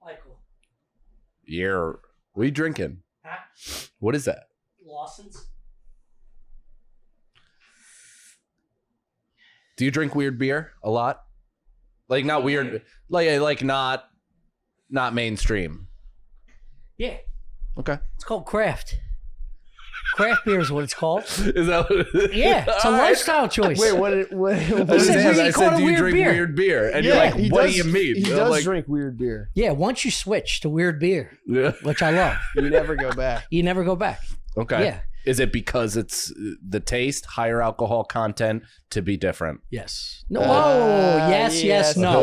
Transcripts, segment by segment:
Michael. Yeah. What are you drinking? Huh? What is that? Lawson's. Do you drink weird beer a lot? Like not weird, like not mainstream. Yeah. Okay. It's called craft. Craft beer is what it's called. Is that what it is? Yeah, it's a lifestyle choice. Wait, what? I said, do you drink weird beer? And you're like, what do you mean? He does drink weird beer. Yeah, once you switch to weird beer, which I love. You never go back. You never go back. Okay. Yeah. Is it because it's the taste, higher alcohol content to be different? Yes. No. Yes, no.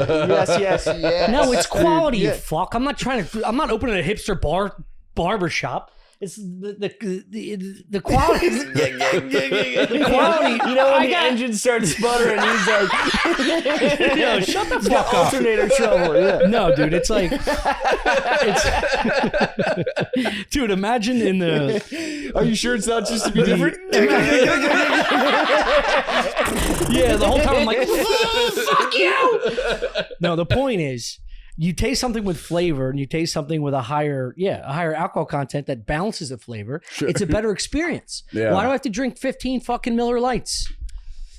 yes. No, it's quality, Dude, you fuck. I'm not opening a hipster barber shop. It's the quality. The quality. You know when the engine starts sputtering, he's like, no, shut the fuck up. Alternator trouble. Yeah. No, dude, it's like, dude, imagine in the. Are you sure it's not just to be different? Yeah, the whole time I'm like, fuck you. No, the point is, you taste something with flavor and you taste something with a higher alcohol content that balances the flavor. Sure. It's a better experience. Yeah. Why do I have to drink 15 fucking Miller Lights?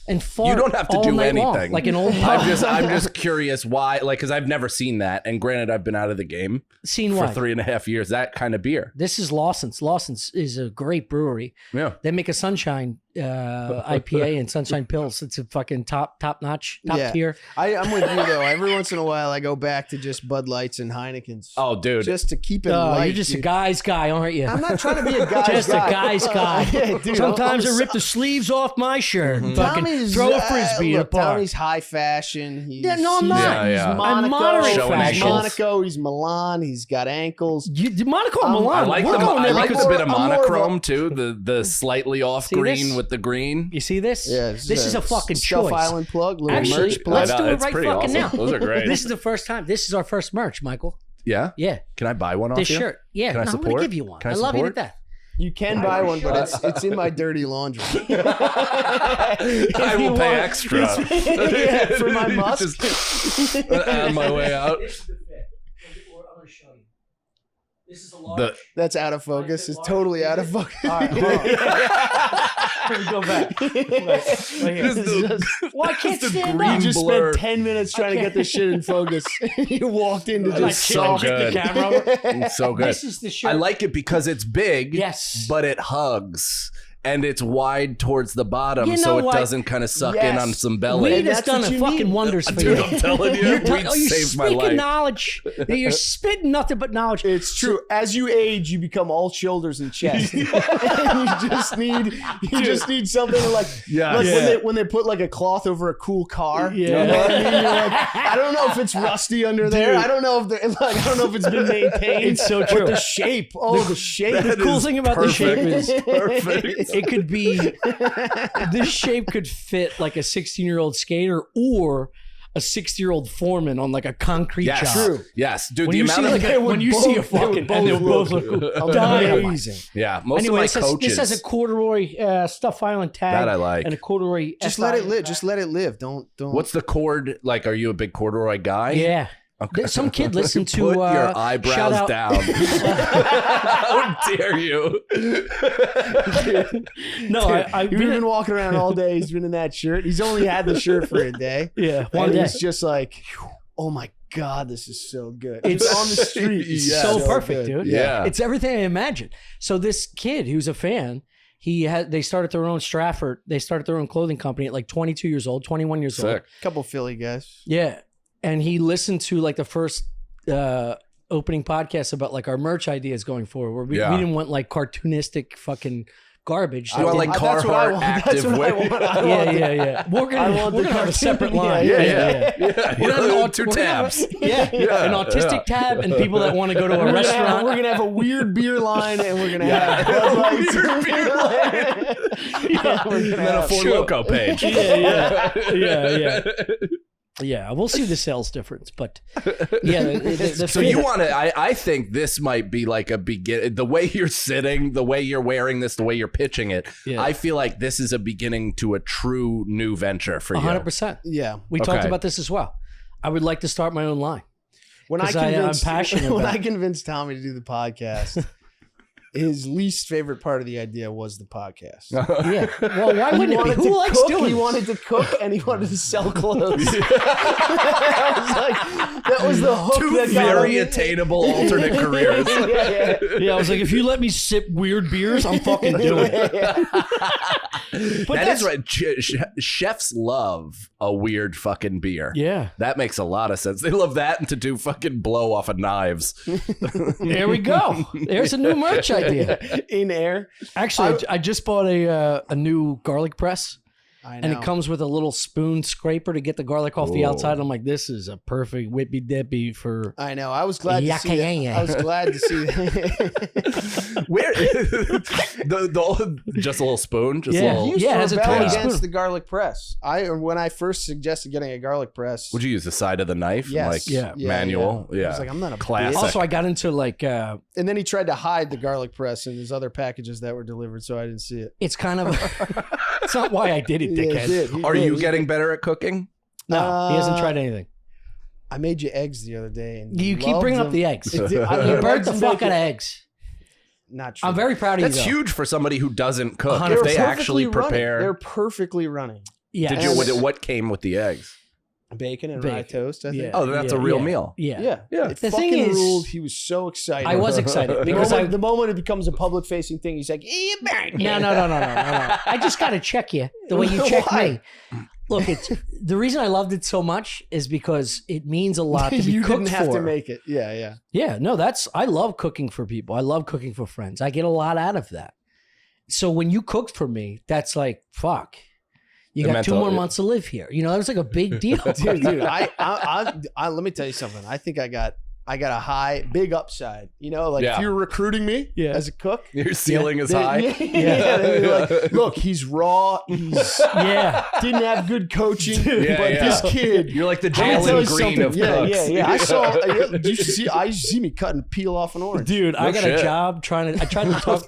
And fart you don't have to do anything long, like an old I'm just curious why, like, because I've never seen that, and granted I've been out of the game for 3.5 years, that kind of beer. This is Lawson's. Lawson's is a great brewery. Yeah, they make a Sunshine IPA and Sunshine Pills. It's a fucking top notch, top tier. I'm with you though. Every once in a while I go back to just Bud Lights and Heinekens. Oh, dude, just to keep it light. You're just a guy's guy, aren't you? I'm not trying to be a guy's just guy. A guy's guy. Yeah, dude, sometimes I rip the sleeves off my shirt and fucking throw a frisbee apart. Tommy's high fashion. He's, I'm not. He's Monaco. I'm moderate fashion. He's Monaco. He's Milan. He's got ankles. Monaco and Milan. I like a bit of monochrome too. The slightly off green with the green. You see this? Yeah, this is a fucking Stuff choice. Island plug. Actually, merch plug. let's do it right fucking awesome. now. Those are great. This is the first time. This is our first merch, Michael. Yeah? Yeah. Can I buy one off this you? Shirt. Yeah. Can I support? I'm going to give you one. I love you to death. You can buy one, but it's in my dirty laundry. I will pay extra. Yeah, for my musk. Just on my way out. This is the fit. I'm going to show you. This is a large. That's out of focus. It's totally out of focus. All right, go back. Right here. Well, I can't stand up. You just spent 10 minutes trying to get this shit in focus. You walked into just so good. The camera. It's so good. This is the shirt. I like it because it's big. Yes. But it hugs. And it's wide towards the bottom, you know so it what? doesn't kind of suck in on some belly. Weed has done fucking wonders for Dude, you. I'm telling you, weed saved my life. Knowledge. You're spitting nothing but knowledge. It's true. As you age, you become all shoulders and chest. And you just need something to when they put like a cloth over a cool car. Yeah. You know what I mean? You're like, I don't know if it's rusty under there. I don't know if it's been maintained. It's so true. But the shape. The shape. The cool thing about the shape is perfect. It could be, this shape could fit like a 16-year-old skater or a 60-year-old foreman on like a concrete job. True. Yes, dude. When you see a fucking, and they'll both look amazing. Yeah, most anyway, of my coaches. This has a corduroy Stuff Island tag. That I like. And a corduroy. Just let it live. Just let it live. Don't. What's the cord? Like, are you a big corduroy guy? Yeah. Okay. Some kid listened to Put your eyebrows down. How dare you? No, I've been walking around all day. He's been in that shirt. He's only had the shirt for a day. Yeah, one day. He's just like, oh my God, this is so good. It's on the street. It's so perfect, good. dude. Yeah. It's everything I imagined. So this kid who's a fan, they started their own Stratford. They started their own clothing company at like 22 years old, 21 years old. Couple Philly guys. Yeah. And he listened to like the first opening podcast about like our merch ideas going forward, where we didn't want like cartoonistic fucking garbage. I want like Carhartt active wear. Yeah. We're gonna have a separate line. Yeah. We're gonna have two tabs. An autistic tab and people that want to go to a restaurant. We're gonna have a weird beer line, and we're gonna have Bud Lights. Weird beer line. We're gonna have a Four Loko page. Yeah. Yeah, we'll see the sales difference, but so you want to? I think this might be like a begin. The way you're sitting, the way you're wearing this, the way you're pitching it. Yeah. I feel like this is a beginning to a true new venture for you. 100%. Yeah, we talked about this as well. I would like to start my own line. When I'm passionate when about I convinced Tommy to do the podcast, his least favorite part of the idea was the podcast. Yeah. Well, why wouldn't it be? Who likes cook, doing He this? wanted to cook and he wanted to sell clothes. that was the hook. Two that got very him. attainable alternate careers. Yeah, I was like, if you let me sip weird beers, I'm fucking doing it. But That is right. Chefs love a weird fucking beer. Yeah. That makes a lot of sense. They love that and to do fucking blow off of knives. There we go. There's a new merch idea. In air. Actually, I just bought a new garlic press. I know. And it comes with a little spoon scraper to get the garlic off the Whoa. outside. I'm like, this is a perfect whippy dippy for. I know. I was glad to see Yakayanya. that. I was glad to see that. Where just a little spoon, just Yeah. a little. You Yeah, it has a rebelled tiny against spoon. the garlic press. When I first suggested getting a garlic press. Would you use the side of the knife? Yes. Like Yeah. manual? Yeah. I was like, I'm not a Classic. bitch. Also, I got into like, And then he tried to hide the garlic press in his other packages that were delivered, so I didn't see it. it's kind of. It's not why I did it, Yeah, dickhead. he did. He Are did. you getting better at cooking? No, he hasn't tried anything. I made you eggs the other day, and You keep loved bringing up them. the eggs. It did- I You mean, burnt eggs the and fuck bacon. out of eggs. Not true. I'm very proud of That's you. Though. huge for somebody who doesn't cook. They're If they perfectly actually running. prepare. They're perfectly running. Yeah. Did you? What came with the eggs? Bacon and rye Bacon. toast, I think. Yeah. Oh, that's a real meal. Yeah. Yeah. It The fucking thing is- ruled. He was so excited. I was excited because the moment it becomes a public facing thing, he's like, "You burnt No. I just got to check you the way you check Why? me. Look, it's the reason I loved it so much is because it means a lot to be you cooked didn't have for. to make it. Yeah. Yeah, no, I love cooking for people. I love cooking for friends. I get a lot out of that. So when you cooked for me, that's like, fuck. You The got 2 mental- more months to live here. You know, that was like a big deal. dude. I let me tell you something. I think I got a big upside. You know, like Yeah. if you're recruiting me Yeah. as a cook, Your ceiling is then- high. Yeah, they'd be like, look, he's raw. He's Yeah. didn't have good coaching, Yeah, but yeah. this kid. You're like the Let me tell Jalen you Green something. of Yeah, cooks. yeah. I saw. You should see me cut and peel off an orange. Dude, I got shit. a job I tried to talk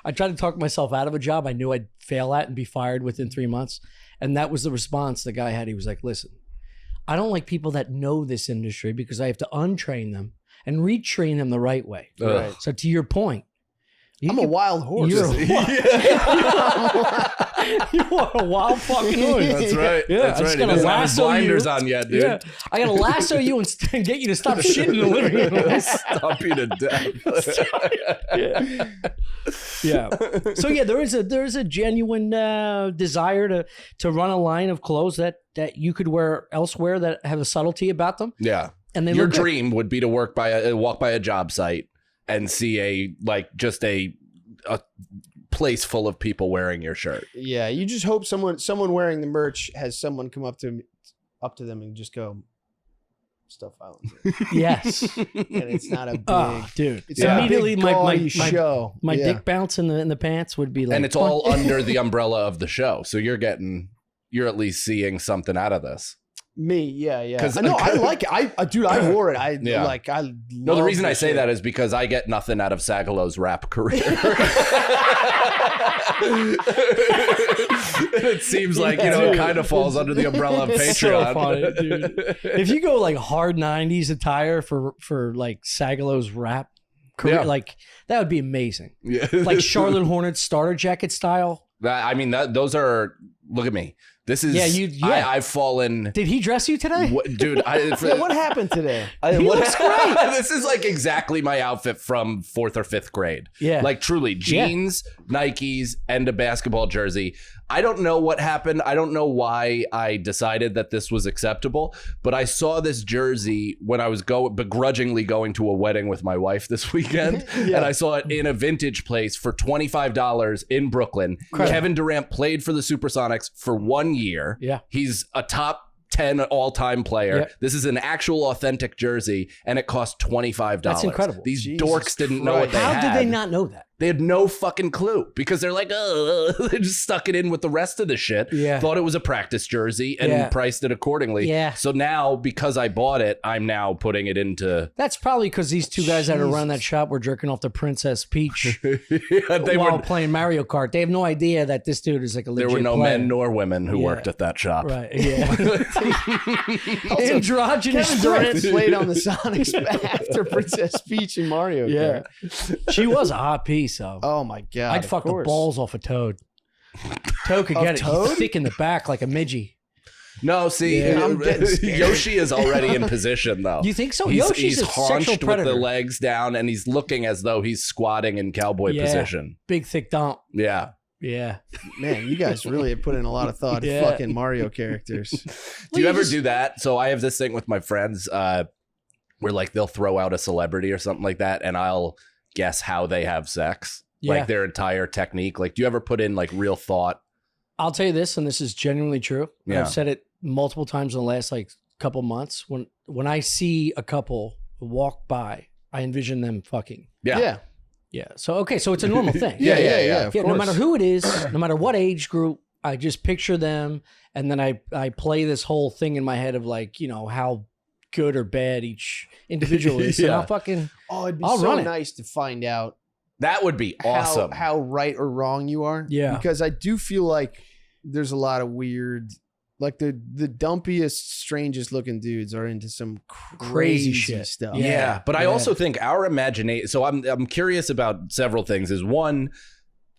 I tried to talk myself out of a job I knew I'd fail at and be fired within 3 months. And that was the response the guy had. He was like, listen, I don't like people that know this industry because I have to untrain them and retrain them the right way. Ugh. So to your point, I'm a wild horse. You're a you are a wild fucking horse. That's right. Yeah, That's I right. just He gotta doesn't have his lasso blinders you. on yet, dude. Yeah, I gotta lasso you and get you to stop shitting in the living room. Stop you to death. Yeah. So yeah, there is a genuine desire to run a line of clothes that you could wear elsewhere that have a subtlety about them, Yeah. and they Your look good. dream would be to walk by a job site and see a place full of people wearing your shirt. Yeah, you just hope someone wearing the merch has someone come up to them and just go, Stuff Island. Yes. And it's not a big. Oh, dude. It's Yeah. not a big Immediately my gaudy show. my Yeah. dick bounce in the pants would be like, And it's all under the umbrella of the show. So you're at least seeing something out of this. Me, yeah. 'Cause- No, I like it. Dude, I wore it. Yeah. No, the reason I say that is because I get nothing out of Sagalow's rap career. It seems like, it kind of falls under the umbrella of It's so Patreon. funny, dude. If you go like hard 90s attire for like Sagalow's rap career, Yeah. like that would be amazing. Yeah. Like Charlotte Hornets starter jacket style. Those are, look at me. This is, I've fallen. Did he dress you today? Dude, What happened today? He looks great. This is like exactly my outfit from 4th or 5th grade. Yeah. Like truly, jeans, Nikes, and a basketball jersey. I don't know what happened. I don't know why I decided that this was acceptable, but I saw this jersey when I was begrudgingly going to a wedding with my wife this weekend, and I saw it in a vintage place for $25 in Brooklyn. Incredible. Kevin Durant played for the Supersonics for 1 year. Yeah. He's a top 10 all-time player. Yep. This is an actual authentic jersey, and it cost $25. That's incredible. These Jesus dorks didn't know what Christ. they How had. did they not know that? They had no fucking clue because they're like, they just stuck it in with the rest of the shit. Yeah. Thought it was a practice jersey and priced it accordingly. Yeah. So now, because I bought it, I'm now putting it into. That's probably because these two guys that are running that shop were jerking off the Princess Peach They while were, playing Mario Kart. They have no idea that this dude is like a legit there were no player. men nor women who worked at that shop. Right. Yeah. Androgynous Kevin Durant threats. played on the Sonics after Princess Peach and Mario Kart. She was a hot piece, though. Oh my god! I'd fuck the course. balls off a Toad. Toad could get it. Toad? He's thick in the back like a midgie. No, see, I'm getting scared. Yoshi is already in position though. You think so? He's Yoshi's a sexual haunched with predator. the legs down, and he's looking as though he's squatting in cowboy position. Big thick dump. Yeah. Yeah. Man, you guys really have put in a lot of thought. Yeah. Fucking Mario characters. Do you ever do that? So I have this thing with my friends where like they'll throw out a celebrity or something like that, and I'll guess how they have sex, like their entire technique. Like, do you ever put in like real thought? I'll tell you this, and this is genuinely true. And Yeah. I've said it multiple times in the last like couple months. When I see a couple walk by, I envision them fucking. Yeah. Yeah. So okay, so it's a normal thing. Yeah. Of Yeah, no course. matter who it is, no matter what age group, I just picture them, and then I play this whole thing in my head of like, you know, how good or bad each individual is. And Yeah. I'll fucking Oh, it'd be I'll so run it. nice to find out That would be awesome. how right or wrong you are. Yeah. Because I do feel like there's a lot of weird, like the dumpiest, strangest looking dudes are into some crazy shit. stuff. Yeah, but I Yeah. also think our imagination. So I'm curious about several things. Is one,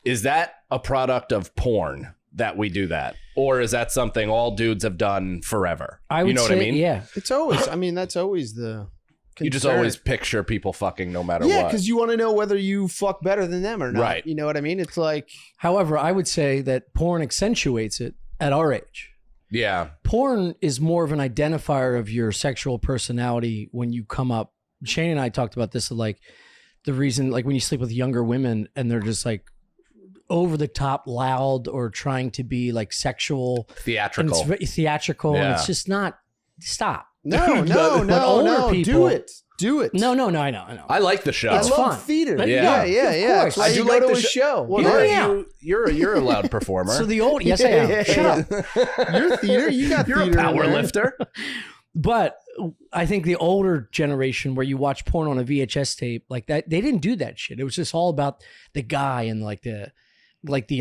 is that a product of porn that we do that, or is that something all dudes have done forever? I would you know say, what I mean? yeah. It's always, I mean, that's always the concern. You just always picture people fucking no matter Yeah, what. because you want to know whether you fuck better than them or not. Right. You know what I mean? It's like, However, I would say that porn accentuates it at our age. Yeah. Porn is more of an identifier of your sexual personality when you come up. Shane and I talked about this, like the reason, like when you sleep with younger women and they're just like over the top loud or trying to be like sexual, and Theatrical. it's very theatrical, and Yeah. it's just not. Stop. no, But older people- do it. No, I know. I like the show. It's I love fun. theater. But yeah, yeah, of yeah. course. That's why I do you like go to the a show. Well, Yeah. you're a loud performer. So the old, yes, I am. Yeah. Shut up. You're theater. You got You're a theater. in power there. lifter. But I think the older generation where you watch porn on a VHS tape like that, they didn't do that shit. It was just all about the guy and like the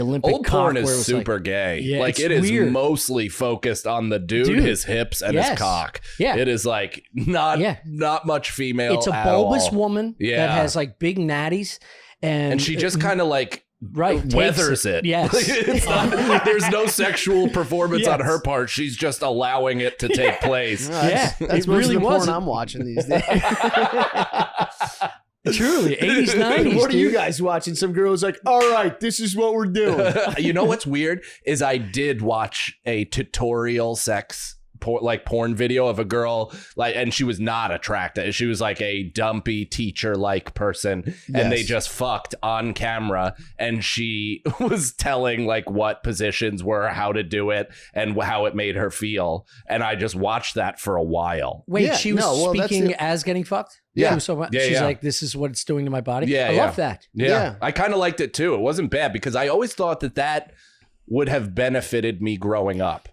Olympic Old cock porn where it is was super like, gay. Yeah, like it's it is weird. mostly focused on the dude, Dude. his hips, and his Yes. cock. Yeah. It is like not much female. It's a at bulbous all. woman Yeah. that has like big natties, and And she just kind of like takes weathers it. Yes. It's not, there's no sexual performance on Yes. her part. She's just allowing it to take place. Yeah, That's it most really of the porn wasn't. I'm watching these days. Truly, 80s, 90s. What are you dude. guys watching? Some girl's like, all right, this is what we're doing. You know what's weird is I did watch a tutorial sex porn video of a girl and she was not attractive. She was like a dumpy teacher like person, and they Yes. just fucked on camera, and she was telling like what positions were, how to do it, and how it made her feel. And I just watched that for a while. Wait, Yeah, she was no, well, that's speaking the- as getting fucked? Yeah. She was so, Yeah, she's yeah. like, this is what it's doing to my body. Yeah, I yeah. love that. Yeah. I kind of liked it too. It wasn't bad because I always thought that would have benefited me growing up.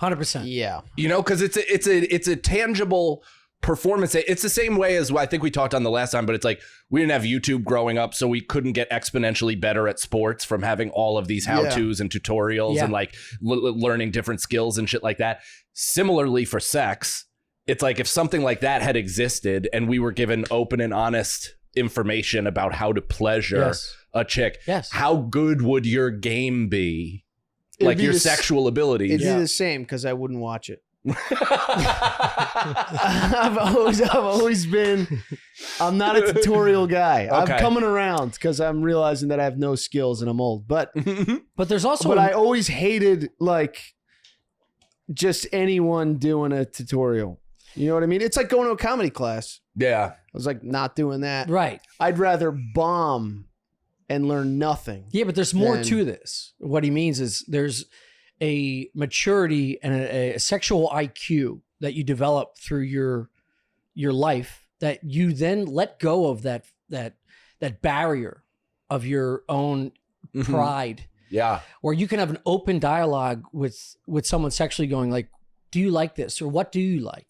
100%. Yeah. You know, because it's a tangible performance. It's the same way as I think we talked on the last time, but it's like we didn't have YouTube growing up, so we couldn't get exponentially better at sports from having all of these how-tos and tutorials Yeah. and like learning different skills and shit like that. Similarly for sex, it's like if something like that had existed and we were given open and honest information about how to pleasure Yes. a chick, Yes. how good would your game be? It'd Like be your the s- sexual abilities. It'd Yeah. be the same because I wouldn't watch it. I've always been. I'm not a tutorial guy. Okay. I'm coming around because I'm realizing that I have no skills and I'm old. But But there's also I always hated like just anyone doing a tutorial. You know what I mean? It's like going to a comedy class. Yeah. I was like, not doing that. right. I'd rather bomb and learn nothing. Yeah, but there's more Then- to this. What he means is there's a maturity and a sexual IQ that you develop through your life that you then let go of that barrier of your own pride, Yeah. where you can have an open dialogue with someone sexually going like, do you like this? Or what do you like?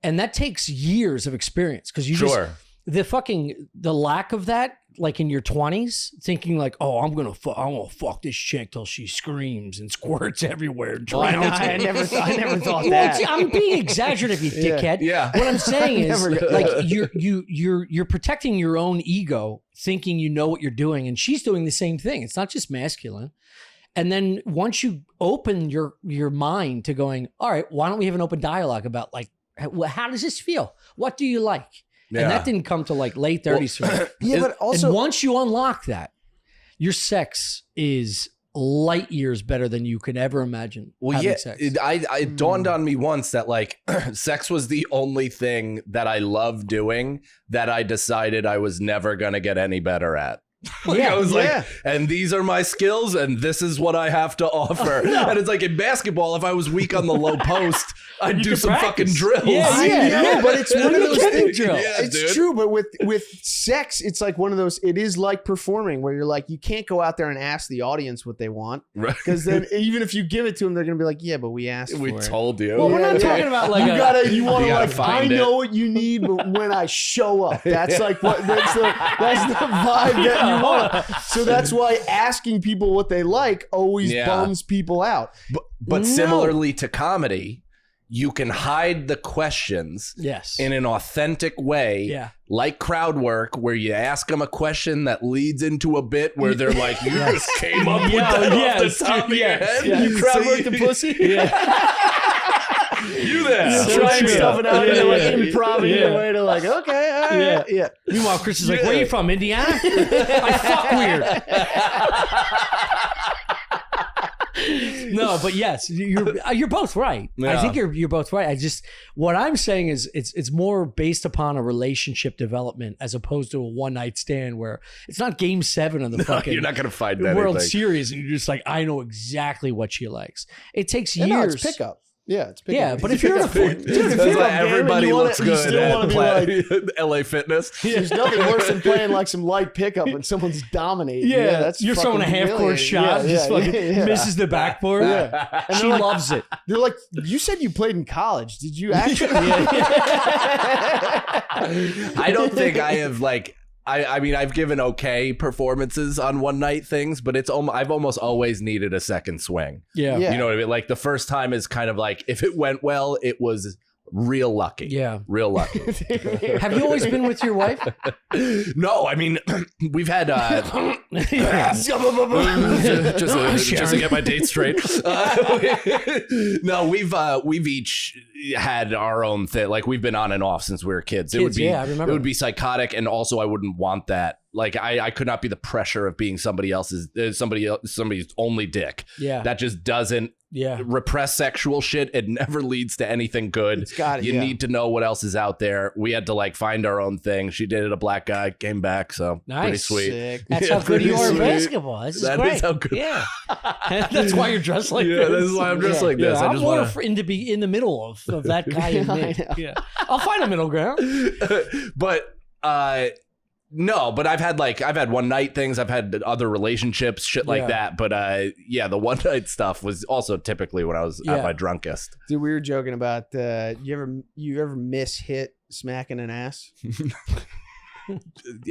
And that takes years of experience because you just, the lack of that, like in your 20s, thinking like, oh, I'm gonna fuck this chick till she screams and squirts everywhere. And drowns. I never thought Well, that. I'm being exaggerative, you dickhead. Yeah. What I'm saying is, like, you're protecting your own ego, thinking you know what you're doing, and she's doing the same thing. It's not just masculine. And then once you open your mind to going, all right, why don't we have an open dialogue about like, how does this feel? What do you like? Yeah. And that didn't come to like late 30s for me. Yeah, but also and once you unlock that, your sex is light years better than you could ever imagine. Well, having yeah, sex. it dawned on me once that like sex was the only thing that I loved doing that I decided I was never going to get any better at. Like, Yeah, I was yeah. like, and these are my skills, and this is what I have to offer. And it's like in basketball, if I was weak on the low post, I'd do some fucking drills. I know, but it's one of those things. Yeah, It's dude. true, but with sex, it's like one of those. It is like performing, where you're like, you can't go out there and ask the audience what they want, Right. because then even if you give it to them, they're gonna be like, yeah, but we asked We for it. told you. Well, we're Yeah, not yeah. talking about like You want You to gotta like, I find it. know what you need, but when I show up, that's like what that's the vibe that you want. So that's why asking people what they like always Yeah. bums people out. But No. similarly to comedy, you can hide the questions yes. in an authentic way, Yeah. like crowd work, where you ask them a question that leads into a bit where they're like, you just came up with that off the top of your head. You crowd So work the pussy. You there. You're So trying true. stuff out Yeah, and you're like yeah. improv your Yeah. way to like, okay, all right, yeah. Meanwhile, Chris is like, Yeah. where are you from? Indiana? I fuck weird. No, but yes, you're both right. I Yeah. think you're both right. I just what I'm saying is it's more based upon a relationship development as opposed to a one night stand where it's not game 7 of the fucking You're not going to find World anything. Series and you're just like, I know exactly what she likes. It takes Yeah, years. no, it's pickup. Yeah, it's pickup. Yeah, but if you're in a Dude, if That's you're why a game and everybody you wanna- looks you good still wanna at be like, LA Fitness. there's nothing worse than playing like some light pickup when someone's dominating. Yeah, that's you're throwing a fucking half court humiliating. shot, just fucking yeah. misses the backboard. Yeah. And She they're like- loves it. They're like, you said you played in college. Did you actually? I don't think I have like. I mean, I've given okay performances on one night things, but I've almost always needed a second swing. Yeah. Yeah. You know what I mean? Like the first time is kind of like if it went well, it was real lucky. Yeah. Real lucky. Have you always been with your wife? No, I mean, we've had just to get my dates straight. No, we've each had our own thing. Like we've been on and off since we were kids. It would be yeah, I remember. it would be psychotic, and also I wouldn't want that. Like I could not be the pressure of being somebody's only dick. Yeah. That just doesn't Yeah. repress sexual shit. It never leads to anything good. It's got it, You yeah. need to know what else is out there. We had to like find our own thing. She dated a black guy, came back, so pretty Nice. sweet. Sick. That's Yeah, how good you pretty are at sweet. basketball. This is That great. is how good- Yeah. That's why you're dressed like Yeah, this. this is why I'm dressed like Yeah, this. I I'm just more want in the middle of that guy and me. I know. Yeah. I'll find a middle ground. to. But no, but I've had one night things. I've had other relationships, shit like Yeah. that. But yeah, the one night stuff was also typically when I was Yeah. at my drunkest. Dude, we were joking about you ever miss hit smacking an ass? You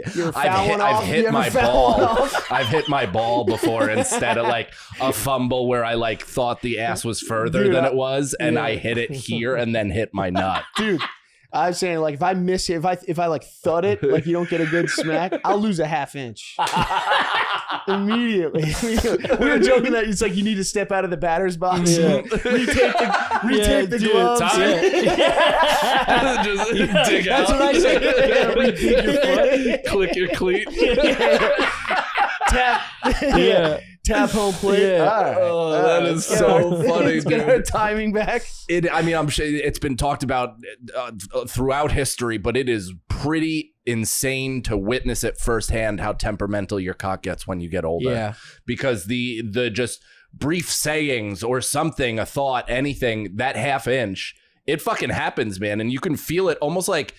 ever foul one off? I've You hit ever my foul one ball. off? I've hit my ball before instead of like a fumble where I like thought the ass was further Dude, than it was, and yeah. I hit it here and then hit my nut. Dude, I was saying like if I miss it, if I like thud it, like you don't get a good smack, I'll lose a half inch. Immediately. We were joking that it's like you need to step out of the batter's box. Yeah. Retake the dude, gloves. Tommy. Yeah. Just dig That's out. what I said. Yeah, retake your foot. Click your cleat. Tap. Yeah. Tap home plate. Yeah. All right. Oh, that is so funny, Let's get our dude. timing back. I mean, I'm sure it's been talked about throughout history, but it is pretty insane to witness it firsthand how temperamental your cock gets when you get older. Yeah. Because the just brief sayings or something, a thought, anything, that half inch, it fucking happens, man. And you can feel it almost like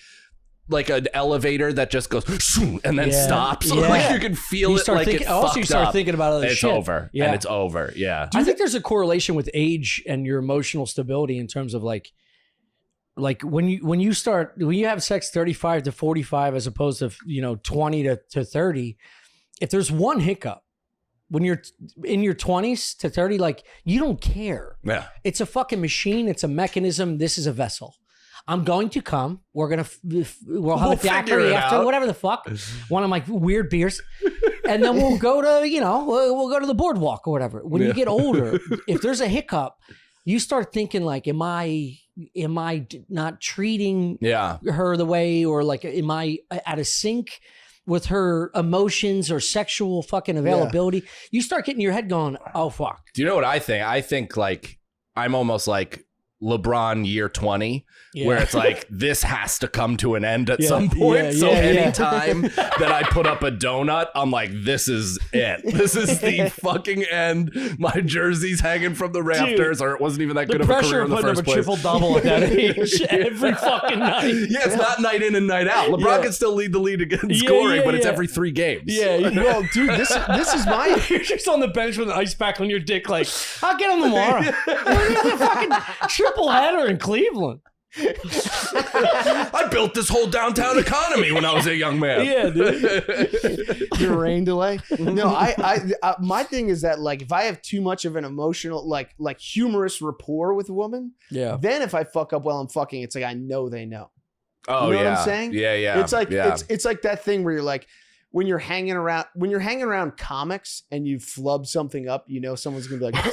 like an elevator that just goes and then stops. Yeah. Like you can feel it like it also you fucked start up. thinking about other It's shit. over. Yeah. And it's over. Yeah. I think there's a correlation with age and your emotional stability in terms of like when you have sex 35 to 45 as opposed to 20 to 30, if there's one hiccup when you're in your 20s to 30, like you don't care. Yeah. It's a fucking machine. It's a mechanism. This is a vessel. I'm going to come. We'll have a daiquiri after, out. whatever the fuck. One of my weird beers. And then we'll go to, we'll go to the boardwalk or whatever. When you get older, if there's a hiccup, you start thinking like, am I not treating her the way, or like, am I out of sync with her emotions or sexual fucking availability? Yeah. You start getting your head going, oh, fuck. Do you know what I think? I think like, I'm almost like LeBron year 20, where it's like, this has to come to an end at some point. So anytime that I put up a donut, I'm like, this is it. This is the fucking end. My jersey's hanging from the rafters, or it wasn't even that good of a career in the first place. Triple double at that age every fucking night. Yeah, it's not night in and night out. LeBron can still lead the league in scoring, but it's every 3 games. Yeah, well, dude, this is my. You're just on the bench with an ice pack on your dick, like, I'll get him tomorrow. We're fucking triple header in Cleveland. I built this whole downtown economy when I was a young man. Yeah, dude. Your rain delay. No, I my thing is that like if I have too much of an emotional like humorous rapport with a woman, then if I fuck up while I'm fucking, it's like I know they know. Oh, you know what I'm saying? Yeah. It's like it's like that thing where you're like, when you're hanging around comics and you flub something up, someone's gonna be like,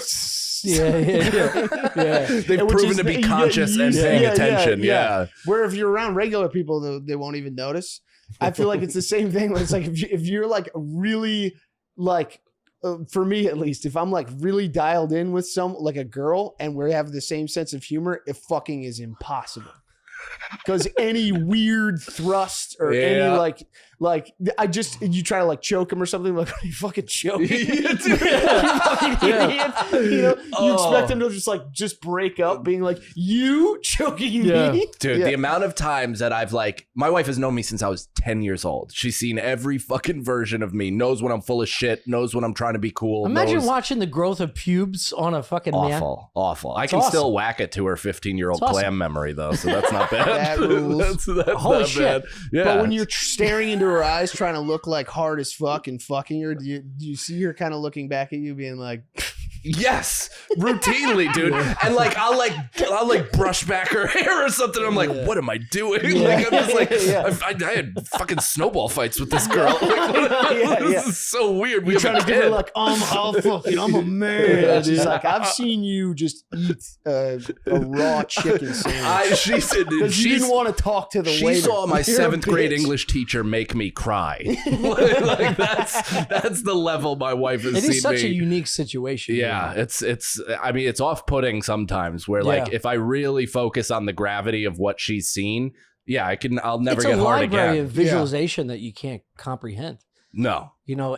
yeah. They've proven to be conscious and paying attention. Yeah. Where if you're around regular people, they won't even notice. I feel like it's the same thing. When it's like if you're like really like, for me at least, if I'm like really dialed in with like a girl and we have the same sense of humor, it fucking is impossible. Because any weird thrust or any like you try to like choke him or something, like, are you fucking choking? You fucking idiot. You expect him to just break up being like, you choking me? Dude, the amount of times that I've like, my wife has known me since I was 10 years old. She's seen every fucking version of me, knows when I'm full of shit, knows when I'm trying to be cool. Imagine watching the growth of pubes on a fucking man. Awful. I can still whack it to her 15-year-old clam memory though, so that's not bad. That rules. that's Holy not shit. bad. Yeah. But when you're staring into her eyes trying to look like hard as fuck and fucking her, do you see her kind of looking back at you being like, yes, routinely, dude. And like I'll brush back her hair or something. I'm like, what am I doing? Like I'm just like, I had fucking snowball fights with this girl. Like, this is so weird. You're trying to give her like, I'm a man. She's like, I've seen you just eat a raw chicken sandwich. She said she didn't want to talk to the waiter. She saw my You're 7th grade English teacher make me cry. Like that's the level my wife has seen me. It is such a unique situation. Yeah, it's off-putting sometimes where like if I really focus on the gravity of what she's seen, I'll never get hard again. It's a library of visualization that you can't comprehend. No.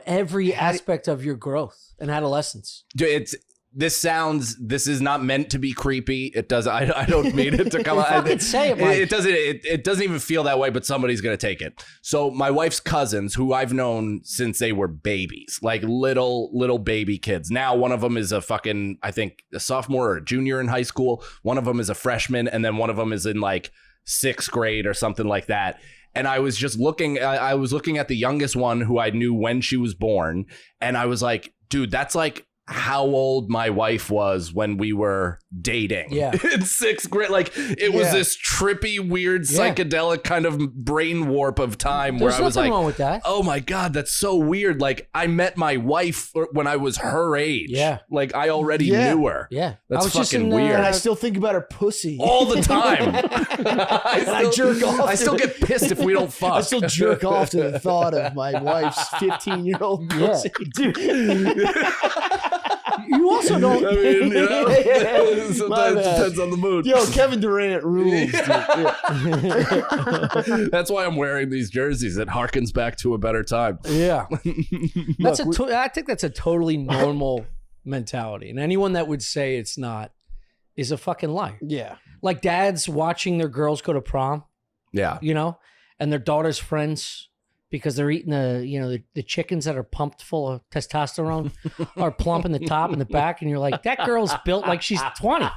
Every aspect of your growth and adolescence. Dude, this is not meant to be creepy. It does. I don't mean it to come out. It doesn't even feel that way, but somebody's going to take it. So my wife's cousins, who I've known since they were babies, like little baby kids. Now one of them is a fucking, I think, a sophomore or a junior in high school. One of them is a freshman. And then one of them is in like 6th grade or something like that. And I was just looking at the youngest one who I knew when she was born. And I was like, dude, that's like how old my wife was when we were dating in 6th grade. Like it was this trippy, weird, psychedelic kind of brain warp of time where I was like, wrong with that. Oh my God, that's so weird. Like I met my wife when I was her age. Yeah. Like I already knew her. Yeah. That's fucking weird. And I still think about her pussy. All the time. I jerk off. I still get pissed if we don't fuck. I still jerk off to the thought of my wife's 15-year-old pussy. Dude. You also don't. I mean, sometimes it depends on the mood. Yo, Kevin Durant rules. That's why I'm wearing these jerseys. It harkens back to a better time. Yeah, I think that's a totally normal mentality, and anyone that would say it's not is a fucking lie. Yeah, like dads watching their girls go to prom. Yeah, and their daughter's friends, because they're eating the chickens that are pumped full of testosterone are plump in the top and the back, and you're like, that girl's built like she's 20.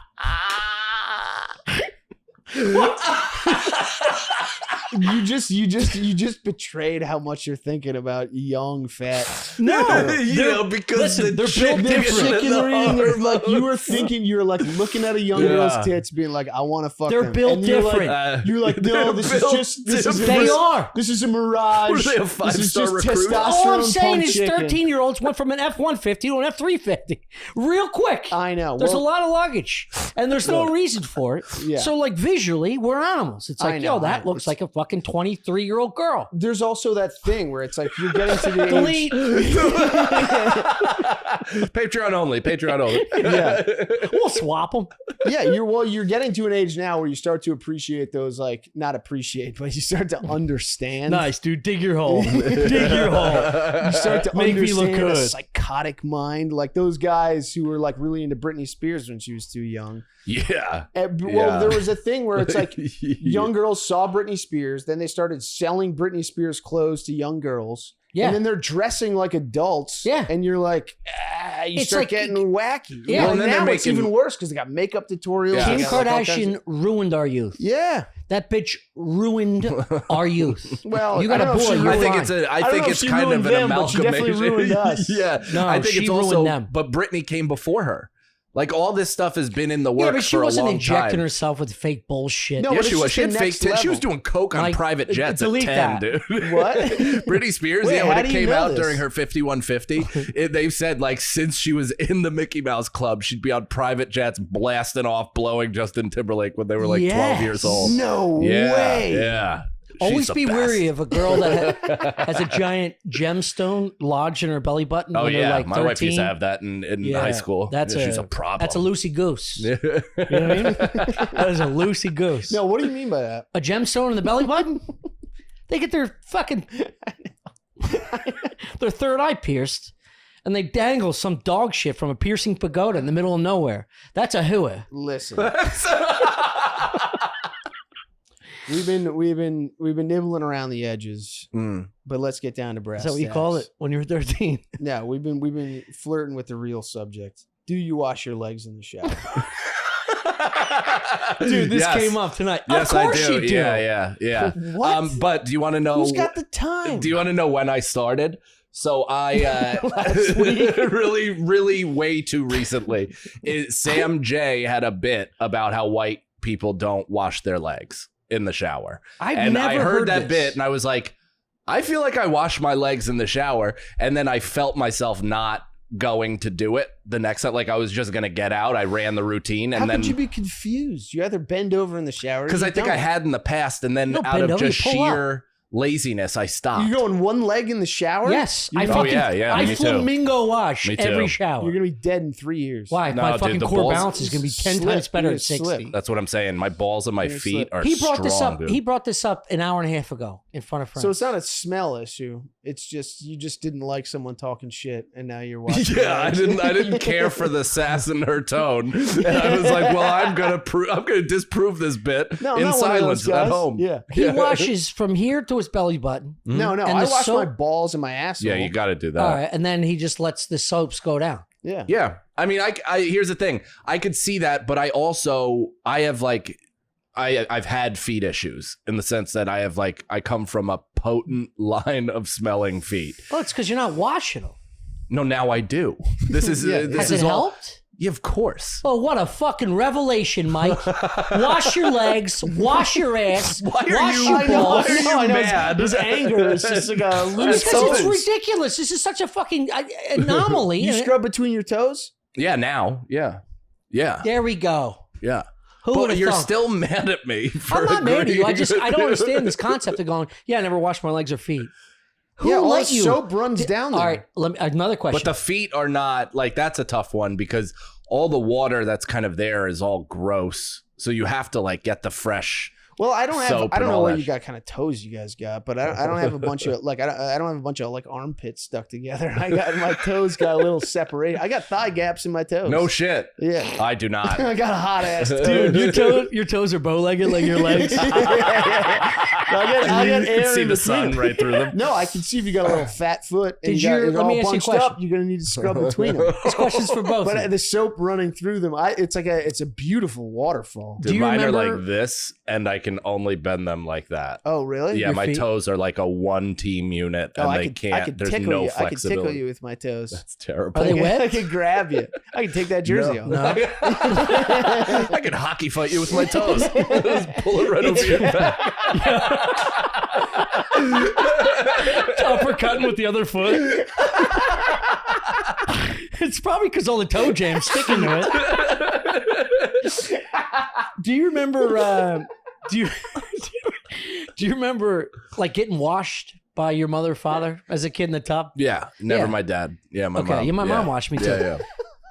You just betrayed how much you're thinking about young fat. No, because listen, the they're built different. Like you were thinking, you're like looking at a young girl's tits, being like, "I want to fuck." They're them. built And you're different. Like, you're like, no, this is just this is They are. This is a mirage. Were they a This is five-star just recruit? testosterone. All I'm saying pump is chicken. 13-year-olds went from an F-150 to an F-350 real quick. I know. There's Well, a lot of luggage, and there's no reason for it. Yeah. So, like, visually, we're animals. It's I like, know, yo, that looks like a fucking 23-year-old girl. There's also that thing where it's like you're getting to the age. Delete. Patreon only. Yeah. We'll swap them. Yeah, you're getting to an age now where you start to appreciate those, like, not appreciate, but you start to understand. Nice, dude. Dig your hole. Dig your hole. You start to Make me look understand a good. psychotic mind, like those guys who were like really into Britney Spears when she was too young. Yeah. Well, there was a thing where it's like young girls saw Britney Spears, then they started selling Britney Spears clothes to young girls. Yeah. And then they're dressing like adults. Yeah. And you're like, you It's start like- getting wacky. Yeah. Well, And then now they're it's making- even worse because they got makeup tutorials. Yeah. they Kim got, like, all kinds Kardashian of- ruined our youth. Yeah. That bitch ruined our youth. Well, You got I a don't know if boy, she you're I think fine. it's a. I don't think know if it's she kind of ruined an them, but she amalgamation. definitely ruined us. Yeah, No, I think she it's ruined also. them. But Britney came before her. Like all this stuff has been in the Yeah, works but she for a wasn't long injecting time. herself with fake bullshit. No, Yeah, but she it's was. just She had the fake. next She was level. doing coke on Like, private jets at delete 10, that. dude. What? Britney Spears, Wait, yeah, when how it do you came know out this? during her 5150, they said like since she was in the Mickey Mouse Club, she'd be on private jets blasting off, blowing Justin Timberlake when they were like 12 years old. No Yeah, way. yeah. Always She's be the wary best. of a girl that has a giant gemstone lodged in her belly button. Oh when they're yeah, like my 13. wife used to have that in Yeah, high school. That's she's a problem. That's a loosey goose. Yeah. You know what I mean? That is a loosey goose. No, what do you mean by that? A gemstone in the belly button? They get their fucking their third eye pierced, and they dangle some dog shit from a piercing pagoda in the middle of nowhere. That's a hua. Listen. We've been nibbling around the edges, but let's get down to brass Is that what you tacks. call it when you were 13? No, we've been flirting with the real subject. Do you wash your legs in the shower? Dude, this Yes. came up tonight. Yes, of course I do. you do. Yeah. What? But do you want to know? Who's got the time? Do you want to know when I started? So I Last week. really way too recently. Sam J had a bit about how white people don't wash their legs in the shower. I've never I heard that this. bit and I was like, I feel like I wash my legs in the shower, and then I felt myself not going to do it the next time. Like I was just gonna get out. I ran the routine, and How then could you be confused? You either bend over in the shower, because I think I had in the past, and then No, out bend of over, just you pull up. sheer laziness, I stopped. You going one leg in the shower? Yes, I Oh, fucking yeah, I me too. flamingo wash Me too. every shower. You're gonna be dead in 3 years. Why? No, My dude, fucking the core balls- balance is going to be 10 Slip. times better You're at gonna 60. slip. That's what I'm saying. My balls and my You're feet slip. are He brought strong, this up. dude. He brought this up an hour and a half ago in front of friends. So it's not a smell issue. It's just you just didn't like someone talking shit, and now you're watching. Yeah, I didn't care for the sass in her tone, and I was like, "Well, I'm gonna disprove this bit No, in not one of those silence at guys. home." Yeah. he washes from here to his belly button. No, And I the wash my soap- balls and my asshole. Yeah, you got to do that. All right, and then he just lets the soaps go down. Yeah. Yeah, I mean, I here's the thing. I could see that, but I have like, I've had feet issues in the sense that I come from a potent line of smelling feet. Well, it's because you're not washing them. No, now I do. This is Yeah. this Has is it all. helped? Yeah, of course. Oh, what a fucking revelation, Mike. Wash your legs, wash your ass, Why are wash you- your I know, balls. why are you mad? His anger is just like a loose. Because it's toes. ridiculous. This is such a fucking anomaly. You scrub between your toes? Yeah, now. Yeah. There we go. Yeah. Who But would have you're thought? still mad at me for I'm not mad at you. agreeing. I don't understand this concept of going, yeah, I never washed my legs or feet. Who Yeah, all let the you? soap runs down there. All right, another question. But the feet are not like that's a tough one because all the water that's kind of there is all gross. So you have to like get the fresh Well, I don't have. soap I don't and know all what that you got kind of toes you guys got, but I don't have a bunch of like I don't have a bunch of like armpits stuck together. I got my toes got a little separated. I got thigh gaps in my toes. No shit. Yeah. I do not. I got a hot ass Dude, your toes are bow-legged like your legs. I got You air can see in the between sun them. right through them. No, I can see if you got a little fat foot. And Did you got you- it let me all ask you a bunched question. up, you're gonna need to scrub between them. This question's for both. of you. But the soap running through them, it's a beautiful waterfall. Do Dude, you mine are remember- like this, and I can only bend them like that. Oh, really? Yeah, Your my feet? toes are like a one-team unit, Oh, and I they could, can't. I could There's tickle no you. I could flexibility. tickle you with my toes. That's terrible. Are they wet? I could grab you. I could take that jersey off. No. I could hockey fight you with my toes. Just pull it right over your back. Uppercutting with the other foot. It's probably because all the toe jam's sticking to it. Do you remember? Do you remember like getting washed by your mother or father as a kid in the tub? Yeah, never Yeah. my dad. Yeah, my Okay, mom. yeah, my mom washed me too. Yeah, yeah.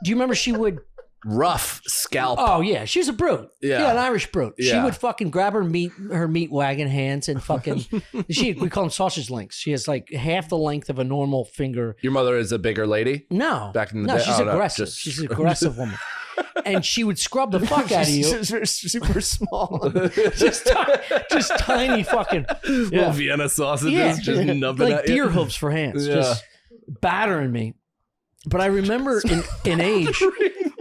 Do you remember she would? Rough scalp. Oh yeah, she was a brute. Yeah. An Irish brute. She Yeah. would fucking grab her meat wagon hands and fucking. We call them sausage links. She has like half the length of a normal finger. Your mother is a bigger lady? No, Back in the no, day? she's Oh, no, aggressive. just- She's an aggressive woman, and she would scrub the fuck out of you. She's super small. just tiny fucking Little Vienna sausages Yeah. just nubbing like at deer you. hooves for hands, Yeah. just battering me. But I remember in age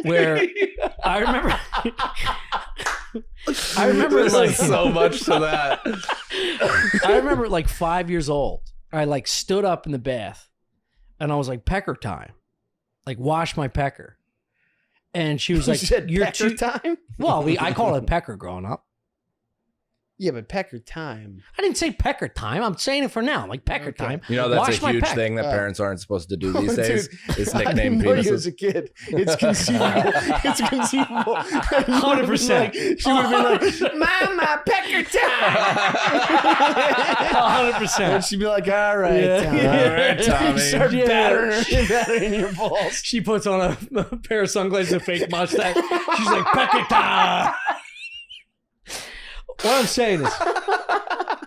where I remember There's like so much to that. I remember at like 5 years old, I like stood up in the bath and I was like, pecker time. Like wash my pecker. And she was You like, said you're pecker too time? well, I call it pecker growing up. Yeah, but pecker time. I didn't say pecker time. I'm saying it for now. Like pecker Okay. time. You know, that's Wash a my huge peck. thing that Oh. parents aren't supposed to do Oh, these days. dude. Is I nickname didn't know you as penises. a kid. It's conceivable. It's conceivable. 100%. She would have been like, Mama, pecker time. 100%. And she'd be like, all right, Yeah. Tom. Yeah. All right, Tommy. Start Yeah. battering your balls. She puts on a pair of sunglasses, a fake mustache. She's like, pecker time. What I'm saying is,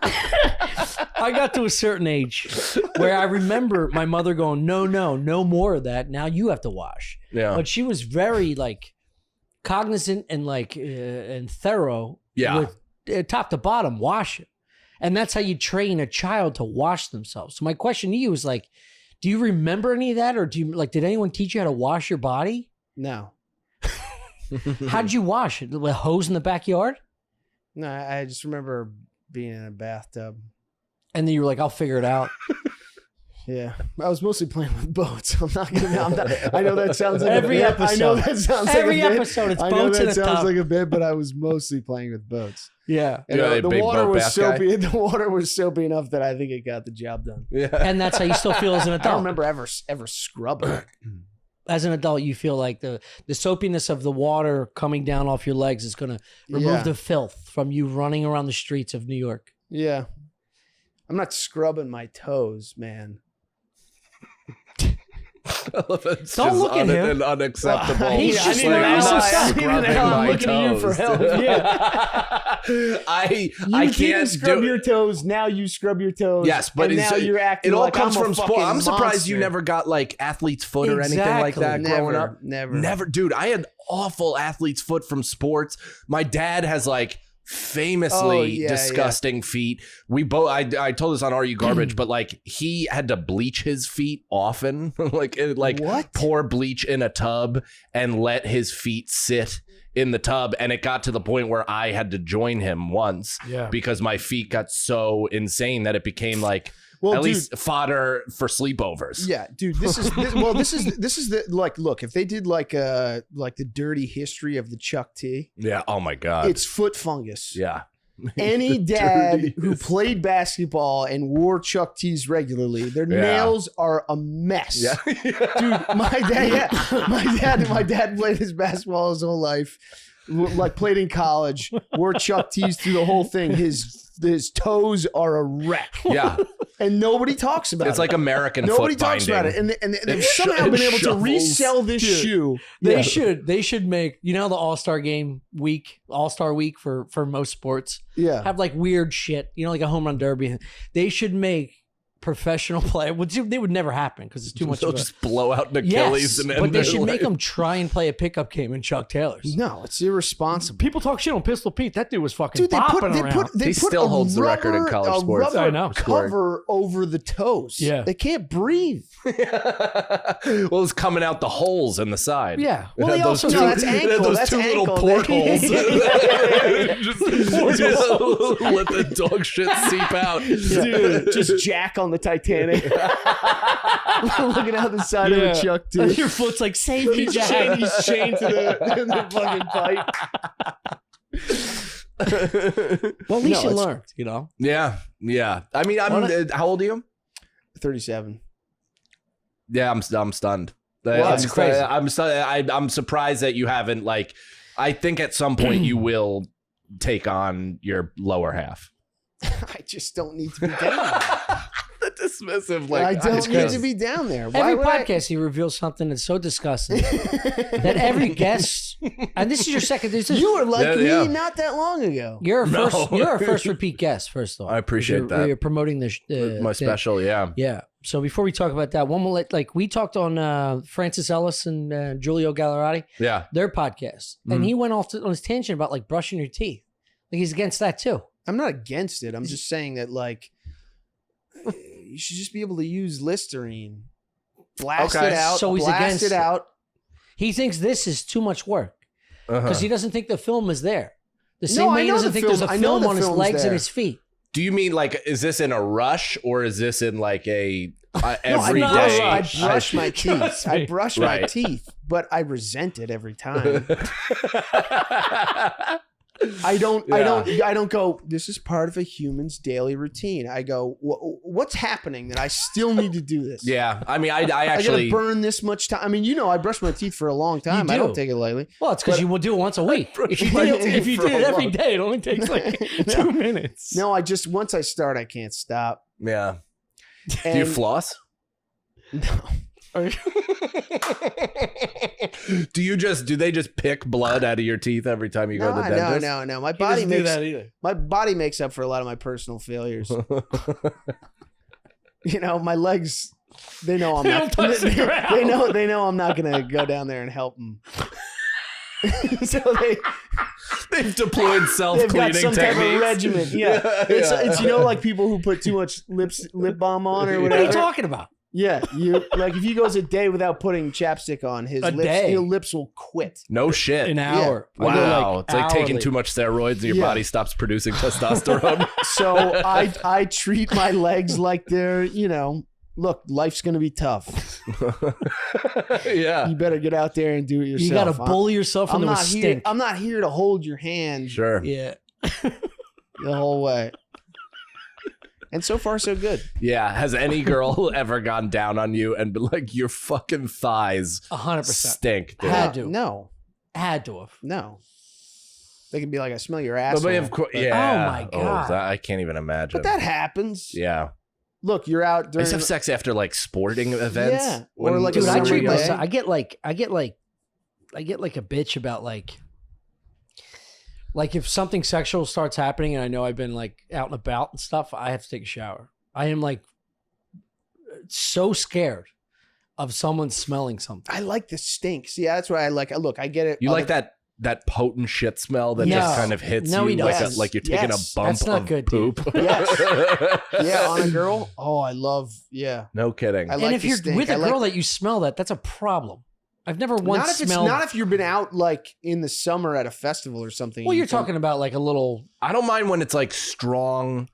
I got to a certain age where I remember my mother going, no more of that. Now you have to wash. Yeah. But she was very like cognizant and like and thorough. Yeah. With top to bottom, wash it. And that's how you train a child to wash themselves. So my question to you is like, do you remember any of that, or did anyone teach you how to wash your body? No. How'd you wash it? With a hose in the backyard? No, I just remember being in a bathtub. And then you were like, I'll figure it out. Yeah, I was mostly playing with boats. I'm not gonna. I know that sounds like Every a bit. I know episode. that sounds Every like a bit. episode, it's I know boats in that a sounds tub. like a bit, but I was mostly playing with boats. Yeah. And, Yeah, the big water boat was bath guy? soapy. The water was soapy enough that I think it got the job done. Yeah. And that's how you still feel as an I adult. don't remember ever scrubbing. As an adult, you feel like the soapiness of the water coming down off your legs is going to remove Yeah. the filth from you running around the streets of New York. Yeah, I'm not scrubbing my toes, man. It's Don't just look at him. and unacceptable. He's I just need to learning know- some I stuff. need to know Scrubbing I'm my looking at you for toes. help. I You didn't can't scrub do your toes. Now you scrub your toes. Yes, but and it's- now you're acting it all like comes I'm a from sport. fucking I'm surprised you monster. never got like athlete's foot or anything like that Exactly. growing up. Never. Never, dude. I had awful athlete's foot from sports. My dad has like famously Oh, yeah, disgusting feet. We both. I told this on Are You Garbage, but like he had to bleach his feet often. like What? pour bleach in a tub and let his feet sit in the tub, and it got to the point where I had to join him once Yeah. because my feet got so insane that it became like Well, at dude, least fodder for sleepovers. Yeah, dude, this is the like look, if they did like the dirty history of the Chuck T, Yeah. Oh my god. it's foot fungus. Yeah. Any dad Dirty who played basketball and wore Chuck T's regularly, their nails are a mess. Yeah. Dude, my dad played his basketball his whole life, like played in college, wore Chuck T's through the whole thing. His toes are a wreck. Yeah. and nobody talks about it. It's like American nobody foot talks binding. about it, and they've somehow been able to shovels. resell this shoe. They should make, you know, the All-Star game week, All-Star week for most sports. Yeah. Have like weird shit, you know, like a home run derby. They should make professional play, which they would never happen because it's too much. They'll of a, just blow out an Achilles yes, and but they end should their make life. them try and play a pickup game in Chuck Taylor's. No, it's irresponsible. People talk shit on Pistol Pete. That dude was fucking Dude, they bopping around. he still holds the record in college sports. Rubber I know. cover over the toes. Yeah. They can't breathe. Well, it's coming out the holes in the side. Yeah. Well, they Those also two, No, that's ankle. those That's two little ankle. portholes. Portholes. Let the dog shit seep out. Dude, just Jack on the Titanic. Looking out the side of a Chuck, dude. Your foot's like, save me, Jack. He's chained to the fucking pipe. Well, at least No, you it's- learned, you know? Yeah. I mean, how old are you? 37. Yeah, I'm stunned. Well, I'm it's crazy. I'm surprised that you haven't, like, I think at some point you will take on your lower half. I just don't need to be down there. The dismissive, like, I don't need crazy. to be down there. Why Every would I- podcast, he reveals something that's so disgusting that every guest, and this is your second, You were like Yeah. me not that long ago. you're No. a first repeat guest, first of all. I appreciate You're- that. You're promoting the my thing. special, yeah. Yeah. So before we talk about that, one will we talked on Francis Ellis and Giulio Gallerati, Yeah. their podcast, and he went off on his tangent about like brushing your teeth. Like he's against that too. I'm not against it. I'm just saying that, like, you should just be able to use Listerine. Blast Okay. it out. So he's blast against it it. out. He thinks this is too much work because he doesn't think the film is there. The No, same I way he know doesn't the think there's a film- I know film the on his film's legs there. and his feet. Do you mean, like, is this in a rush or is this in, like, a every No, day? I brush my teeth. Trust I me. brush my Right. teeth, but I resent it every time. I don't go, this is part of a human's daily routine. I go, what's happening that I still need to do this? Yeah, I mean, I I gotta actually burn this much time. I mean, I brush my teeth for a long time. You I don't do. take it lightly. Well, it's because you will do it once a week. If you my did teeth if you for did it a every long- day, it only takes like 2 minutes. No, once I start, I can't stop. yeah. And Do you floss? Do they just pick blood out of your teeth every time you go to the dentist? no. My He body doesn't do makes that either. my body makes up for a lot of my personal failures. My legs. They know I'm They not. don't stick around. They know I'm not gonna go down there and help them. So They've deployed they've got self-cleaning some type of techniques. regimen. Yeah, it's like people who put too much lip balm on or What are you whatever. talking about? Yeah, you like if he goes a day without putting chapstick on, his A day? lips will quit. No shit. An hour. I go, Wow, it's like taking hourly. too much steroids and your Yeah. body stops producing testosterone. So I treat my legs like they're, look, life's gonna be tough. Yeah. You better get out there and do it yourself. You got to bully yourself I'm into a not here. stink. I'm not here to hold your hand Sure. Yeah. the whole way. And so far, so good. Yeah. Has any girl ever gone down on you and been like, your fucking thighs 100%. stink, dude? Had to. No, Had to have. no. They can be like, I smell your asshole. But of course, But- yeah. Oh, my God. I can't even imagine. But that happens. yeah. Look, you're out I during. used to have sex after like sporting events. Yeah. Or like a Dude, I summer treat day. myself. I get like a bitch about like if something sexual starts happening and I know I've been like out and about and stuff, I have to take a shower. I am like so scared of someone smelling something. I like the stink. See, that's what I like. Look, I get it. You like that potent shit smell that No. just kind of hits No, he you like, doesn't. like you're taking Yes. a bump That's not of good, dude. poop. Yes. Yeah, on a girl. Oh, I love. Yeah. No kidding. I like And if the you're stink. with a I like girl that you smell that's a problem. I've never once not if smelled. not if you've been out like in the summer at a festival or something. Well, You you're can- talking about like a little I don't mind when it's like strong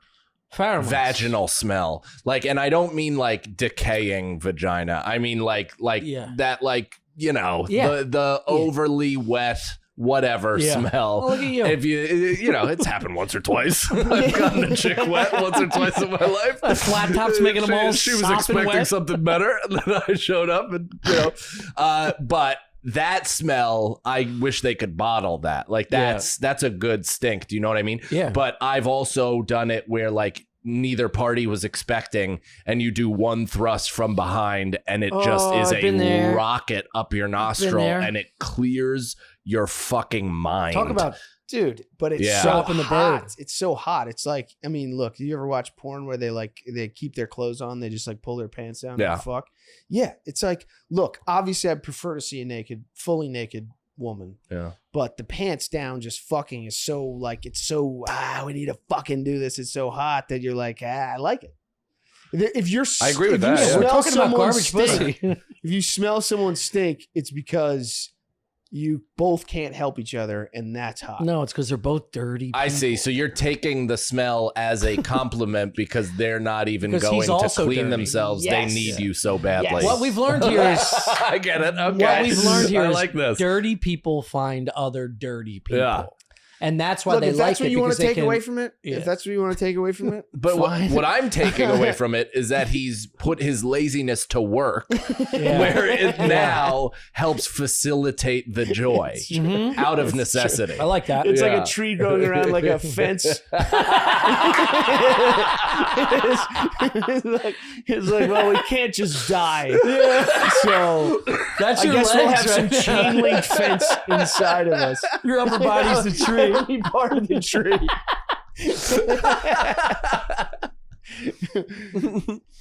pheromone. vaginal smell. Like, and I don't mean like decaying vagina. I mean like Yeah. that, like, Yeah. the overly wet whatever Yeah. smell. Oh, look at you. If it's happened once or twice. I've gotten a chick wet once or twice in my life. The flat top's making them all She was sopping expecting wet. something better, and then I showed up, and but that smell, I wish they could bottle that. Like that's a good stink. Do you know what I mean? Yeah. But I've also done it where like neither party was expecting, and you do one thrust from behind, and it just is I've been a there. rocket up your nostril, there. and it clears your fucking mind. Talk about Dude, but it's Yeah. so Dropping the hot. bird. It's so hot. It's like, I mean, look, you ever watch porn where they keep their clothes on, they just like pull their pants down Yeah. and fuck? Yeah, it's like, look, obviously I'd prefer to see a fully naked woman, Yeah. but the pants down just fucking is so like, it's so, we need to fucking do this. It's so hot that you're like, I like it. If you're, I agree with if you that, yeah. smell we're talking about someone's garbage stink- pussy. If you smell someone's stink, it's because you both can't help each other, and that's hot. No, it's because they're both dirty. I see. people. So you're taking the smell as a compliment because they're not even Because going he's to also clean dirty. themselves. Yes. They need you so badly. Yes. What we've learned here is I get it. Okay. what we've learned here I is like this. dirty people find other dirty people. Yeah. And that's why Look, they if like that's what it you want because to they take can, away from it, Yeah. if that's what you want to take away from it, But fine. what I'm taking away from it is that he's put his laziness to work, Yeah. where it now helps facilitate the joy Mhm. out of necessity. I like that. It's Yeah. like a tree growing around like a fence. it's like, well, we can't just die. So That's I your guess we'll legs have some right now. chain link fence inside of us. Your upper body's the tree. Every part of the tree.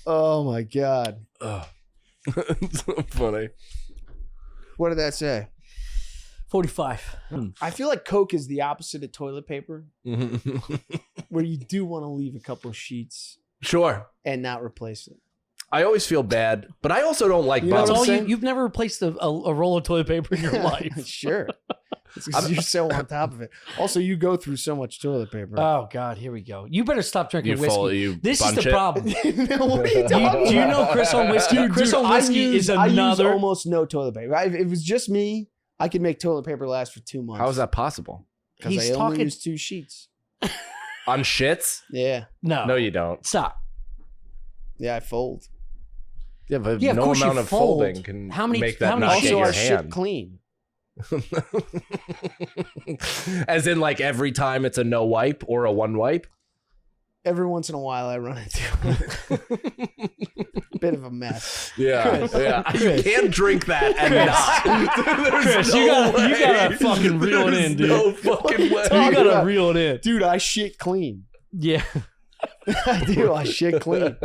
Oh my God. Ugh. It's so funny. What did that say? 45. I feel like Coke is the opposite of toilet paper, where you do want to leave a couple sheets Sure. and not replace it. I always feel bad, but I also don't like You know what That's bums. all saying? you've never replaced a roll of toilet paper in your life. Sure. It's 'cause you're so on top of it. Also, you go through so much toilet paper. Oh God, here we go. You better stop drinking You whiskey. full, you This is bunch the it. problem. No, what are you talking Do you about? know Chris on whiskey? Chris on whiskey is I use another. almost no toilet paper. If it was just me, I could make toilet paper last for 2 months. How is that possible? Because He's I only talking- use 2 sheets. On shits? Yeah. No, you don't. Stop. Yeah, I fold. Yeah, but Yeah, of no course you amount of fold. folding can How many- make how that many- not get Also, your I shit hand. clean. As in, like, every time it's a no wipe or a one wipe? Every once in a while, I run into bit of a mess. Yeah. Yeah. You can't drink that and not. There's Chris, no you gotta way. fucking reel it in, dude. No fucking way. You Talk gotta about- reel it in. Dude, I shit clean. Yeah, I do. I shit clean.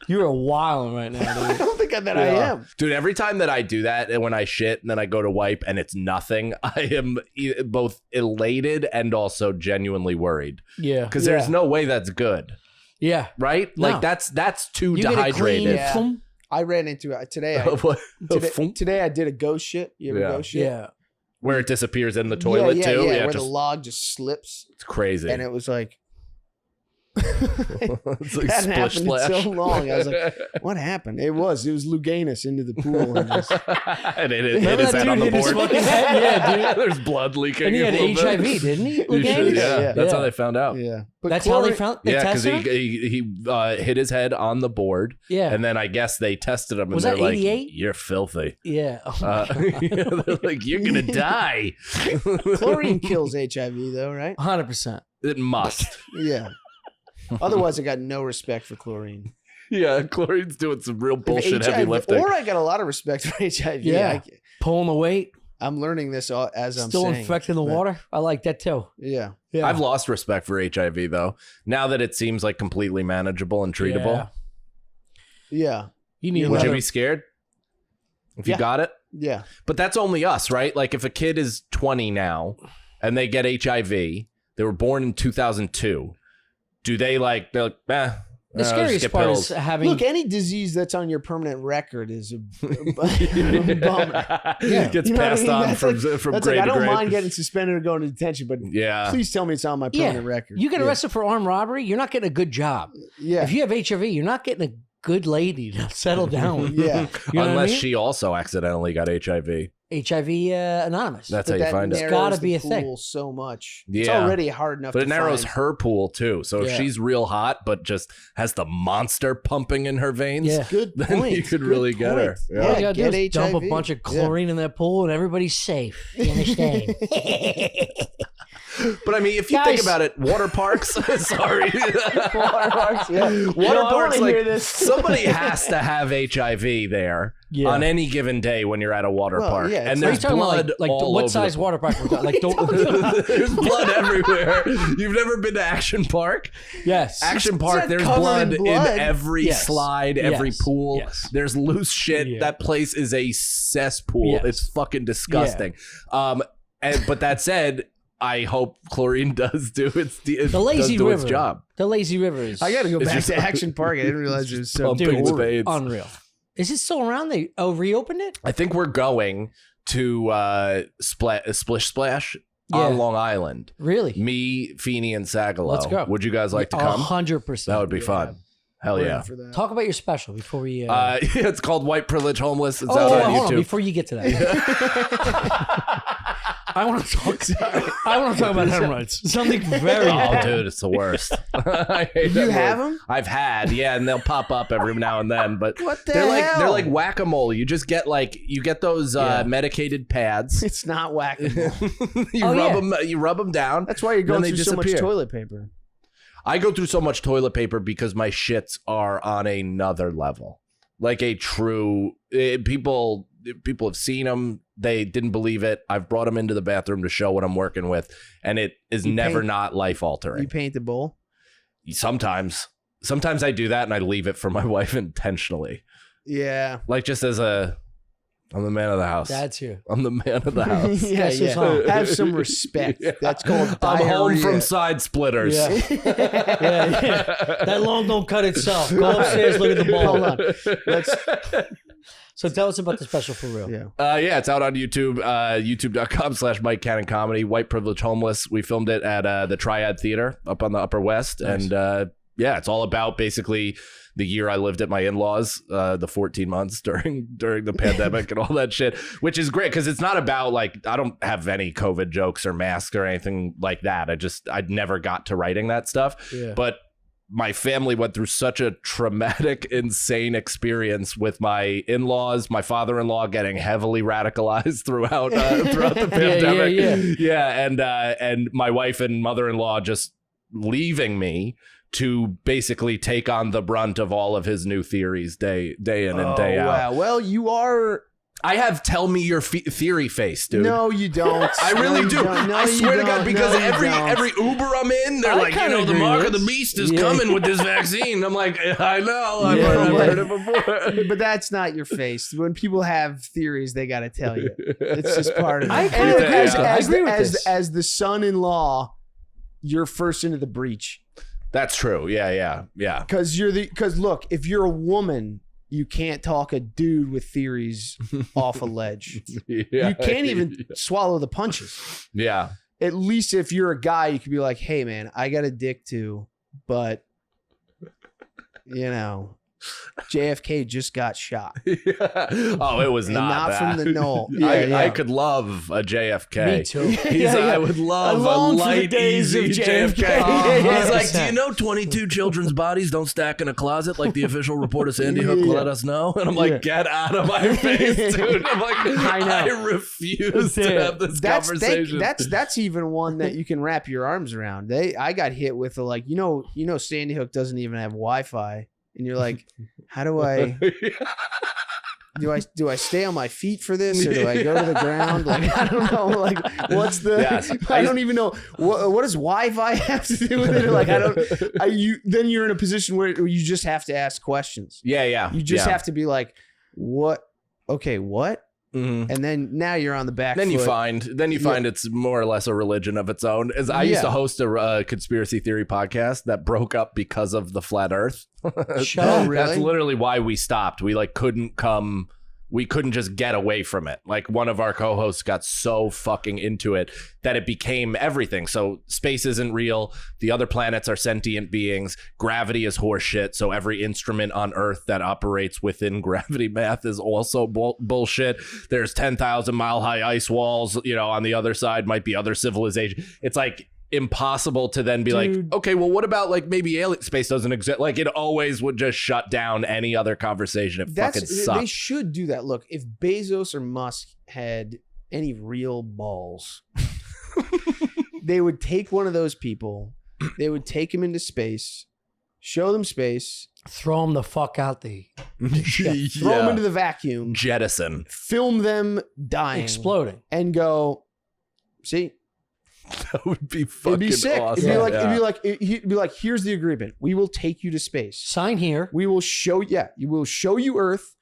you are wilding right now, I dude. don't think that I Yeah. am. Dude, every time that I do that, and when I shit and then I go to wipe and it's nothing, I am both elated and also genuinely worried. Yeah, Because there's Yeah. no way that's good, yeah. right? No. Like, that's too You get a clean dehydrated. Yeah. thumb? I ran into it today. What? Today I did a ghost shit. You ever Yeah. ghost shit? Yeah. Where it disappears in the toilet, yeah, too? Yeah, where just, the log just slips, it's crazy. and it was like It's like hadn't splish happened in so splash. long. I was like, what happened? It was Luganus into the pool. And just, And it hit Remember his that head on dude the hit his board. fucking head? Yeah, dude. There's blood leaking. And he a had little bit. HIV, didn't he? You should- Luganus? yeah, that's Yeah. how they found out. yeah, but That's how they chlorine- found. They Yeah, because tested him? he hit his head on the board, Yeah. and then I guess they tested him, and Was they're that like, 88? "You're filthy." Yeah. Oh my They're like, "You're gonna die." Chlorine kills HIV, though, right? 100%. It must. Yeah. Otherwise, I got no respect for chlorine. Yeah, chlorine's doing some real If bullshit heavy HIV lifting. Or I got a lot of respect for HIV. Yeah. Pulling the weight, I'm learning this as I'm still saying. infecting the but- water. I like that too. Yeah. Yeah. I've lost respect for HIV though. Now that it seems like completely manageable and treatable, Yeah. Yeah. You need would you another- be scared if you Yeah. got it? Yeah. But that's only us, right? Like if a kid is 20 now and they get HIV, they were born in 2002. Do they like? They're like, The just scariest get part pills. is having. Look, any disease that's on your permanent record is a bummer. Yeah. Gets You know what I passed mean? on That's from That's grade like, to I don't grade. mind getting suspended or going to detention, but Yeah. please tell me it's on my Yeah. permanent record. You get Yeah. arrested for armed robbery, you're not getting a good job. Yeah. If you have HIV, you're not getting a good lady to settle down with. Yeah. You know Unless what I mean? she also accidentally got HIV. HIV anonymous. That's But how you that find it. narrows gotta the be a thing. pool so much. It's Yeah. already hard enough. But to it narrows find. her pool too. So if Yeah. she's real hot, but just has the monster pumping in her veins, Yeah. Good then point. you could Good really get her. point. Yeah. All you gotta do get is dump a HIV. bunch of Yeah. chlorine in that pool and everybody's safe. You understand? But I mean, if you Guys. think about it, water parks. Sorry, Water parks, yeah. water I parks. wanna hear Like this. somebody has to have HIV there Yeah. on any given day when you're at a water Well, park, yeah, and it's Are you there's talking blood about like all what over size the water park we're talking? Like don't. There's blood everywhere. You've never been to Action Park? Yes. Action Park, not there's covered in blood. in every Yes. slide, every Yes. pool. Yes. There's loose shit. Yeah. That place is a cesspool. Yes. It's fucking disgusting. But that said, I hope chlorine does do its job. The lazy river is. I got to go It's back just- to Action Park. I didn't realize it was so Pumping Dude, spades. unreal. Is it still around? They reopened it? I think we're going to Splish Splash on Long Island. Really? Me, Feeney, and Sagalo. Let's go. Would you guys like to come? 100%. That would be fun. Hell Waiting yeah. for that. Talk about your special before we. It's called White Privilege Homeless. It's oh, out on hold on. YouTube. Before you get to that, I want to talk. I want to talk about hemorrhoids. Something very. Oh, dude, it's the worst. I hate You that have word. them? I've had, yeah, and they'll pop up every now and then. But What the they're hell? like whack-a-mole. You just get those medicated pads. It's not whack-a-mole. You rub them down. That's why you're Then going they through so much disappear. toilet paper. I go through so much toilet paper because my shits are on another level. Like a true people have seen them. They didn't believe it. I've brought them into the bathroom to show what I'm working with, and it is never not life altering. You paint the bowl? Sometimes I do that and I leave it for my wife intentionally. Yeah. Like just as I'm the man of the house. That's you. I'm the man of the house. yeah, yeah. Have some respect. Yeah. That's called I'm home diarrhea. from side splitters. Yeah. yeah. That lawn don't cut itself. Go upstairs, look at the ball. Hold on. Let's. So tell us about the special for real. Yeah. Yeah, it's out on YouTube, youtube.com/Mike Cannon Comedy, White Privilege Homeless. We filmed it at the Triad Theater up on the Upper West. Nice. And yeah, it's all about basically the year I lived at my in-laws, the 14 months during the pandemic and all that shit, which is great because it's not about like, I don't have any COVID jokes or masks or anything like that. I'd never got to writing that stuff. Yeah. But my family went through such a traumatic, insane experience with my in-laws, my father-in-law getting heavily radicalized throughout the pandemic. Yeah, and my wife and mother-in-law just leaving me to basically take on the brunt of all of his new theories day in and day out. Wow. Well, you are. I have tell me your theory face, dude. No, you don't. I really No, you do. don't. No, I you swear to don't. God, because No, you every don't. Uber I'm in, they're I like, kinda the agree mark with of the this. beast is Yeah. coming with this vaccine. I'm like, I know. I've Yeah, heard it before. But that's not your face. When people have theories, they got to tell you. It's just part of it. I And kinda agree with that. I agree with this. as the son-in-law, you're first into the breach. That's true. Yeah. Because look, if you're a woman, you can't talk a dude with theories off a ledge. Yeah. You can't even swallow the punches. Yeah. At least if you're a guy, you could be like, hey man, I got a dick too, but you know, JFK just got shot. Oh, it was And not not that. from the knoll. Yeah, I yeah. could love a JFK. Me too. I would love I a long for the light, days easy of JFK. He's like, 100%. do you know 22 children's bodies don't stack in a closet like the official report of Sandy Hook Yeah. let us know? And I'm like, Yeah. get out of my face, dude. I'm like, I know. I refuse to Yeah. have this conversation. That's even one that you can wrap your arms around. I got hit with the like, you know, Sandy Hook doesn't even have Wi-Fi, and you're like, how do I do I stay on my feet for this, or do I go to the ground? Like, I don't know. Like, what's the? Yes. I don't even know what does Wi-Fi have to do with it. Like, I don't. Then you're in a position where you just have to ask questions. Yeah. You just have to be like, what? Okay, what? Mhm. And then now you're on the back. Then you foot. find it's more or less a religion of its own. As I used to host a conspiracy theory podcast that broke up because of the flat Earth. Shut up. really? That's literally why we stopped. We couldn't just get away from it. Like one of our co-hosts got so fucking into it that it became everything. So space isn't real. The other planets are sentient beings. Gravity is horseshit. So every instrument on Earth that operates within gravity math is also bullshit. There's 10,000 mile high ice walls. You know, on the other side might be other civilization. It's like impossible to then be like, okay, well, what about like maybe alien space doesn't exist? Like it always would just shut down any other conversation. It fucking sucks. They should do that. Look, if Bezos or Musk had any real balls, they would take one of those people, they would take him into space, show them space, Throw them the fuck out the throw them into the vacuum, jettison, film them dying, exploding, and go, see, that would be fucking it'd be sick. awesome. It'd be like, here's the agreement. We will take you to space. sign here, We will show you Earth.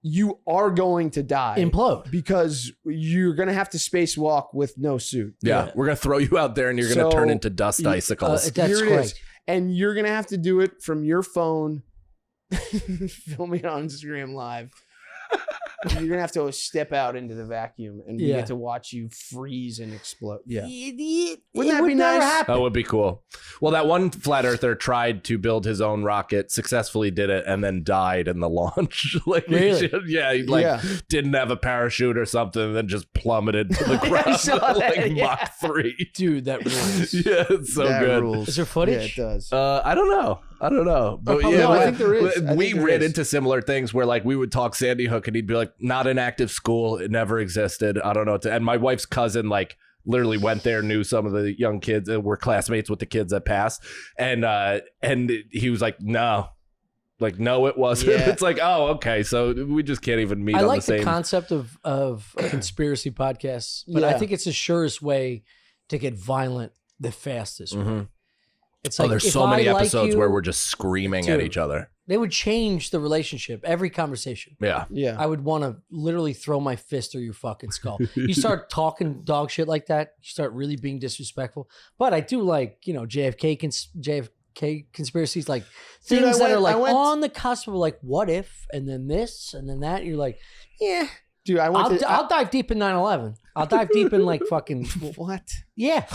You are going to die. implode. Because you're going to have to spacewalk with no suit. Yeah, we're gonna throw you out there, and you're gonna So, turn into dust icicles. That's Here it great. is. And you're going to have to do it from your phone, filming on Instagram Live. You're going to have to step out into the vacuum and we Yeah. get to watch you freeze and explode. Yeah. Wouldn't that be nice? That would be cool. Well, that one flat earther tried to build his own rocket, successfully did it, and then died in the launch. Really? Yeah. Didn't have a parachute or something, and then just plummeted to the ground saw that, like yeah. Mach 3. Dude, that rules. Yeah, it's so That good. rules. Is there Yeah, footage? it does. I don't know. But Oh, yeah, no, I think there is. I we think there ran is. into similar things where like we would talk Sandy Hook and he'd be like, not an active school. It never existed. I don't know. And my wife's cousin like literally went there, knew some of the young kids that were classmates with the kids that passed. And he was like, no, it wasn't. Yeah. It's like, oh, okay. So we just can't even meet I on like the same. the concept of conspiracy podcasts, but I Yeah. think it's the surest way to get violent the fastest. Right? Mhm. It's Oh, like there's if so many I like episodes you, where we're just screaming at Dude. each other. they would change the relationship every conversation. Yeah. Yeah. I would want to literally throw my fist through your fucking skull. You start talking dog shit like that, you start really being disrespectful. But I do like, JFK conspiracies, like Dude, things that are like I went- on the cusp of like, what if, and then this, and then that. You're like, yeah, Dude, I'll dive deep in 9/11. I'll dive deep in like fucking, what? yeah.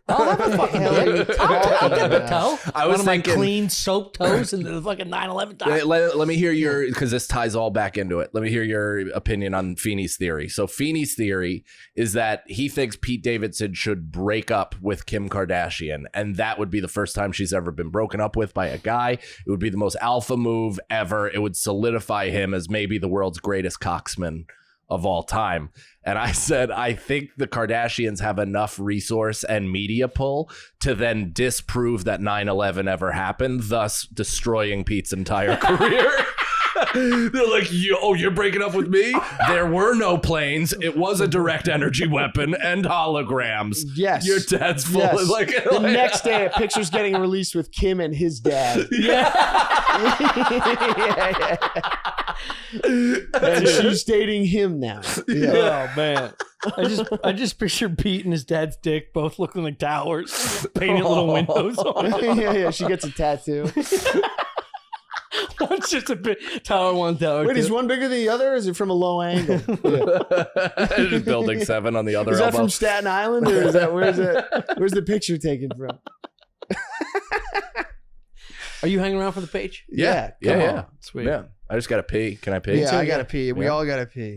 I'll have a fucking Hell, are you dick. I'll dip a talking toe. I was One of my thinking- clean soap toes into the fucking 9/11 dive. Let me hear your, because this ties all back into it. Let me hear your opinion on Feeney's theory. So Feeney's theory is that he thinks Pete Davidson should break up with Kim Kardashian, and that would be the first time she's ever been broken up with by a guy. It would be the most alpha move ever. It would solidify him as maybe the world's greatest coxman of all time. And I said, I think the Kardashians have enough resource and media pull to then disprove that 9/11 ever happened, thus destroying Pete's entire career. They're like, you're breaking up with me? There were no planes. It was a direct energy weapon and holograms. Yes. Your dad's full Yes. of like The next day, a picture's getting released with Kim and his dad. Yeah. And she's dating him now. Yeah. Oh man. I just picture Pete and his dad's dick both looking like towers, painted little windows on them. Yeah. She gets a tattoo. One's just a bit tower one, tower Wait, two. is one bigger than the other? Or is it from a low angle? Yeah. Just building 7 on the other Is that elbow. from Staten Island, or is that where's the picture taken from? Are you hanging around for the page? Yeah. come Yeah. on. Yeah. Sweet. Yeah. I just got to pee. Can I pee? Yeah, too, I yeah. gotta pee. We Yeah. all gotta pee.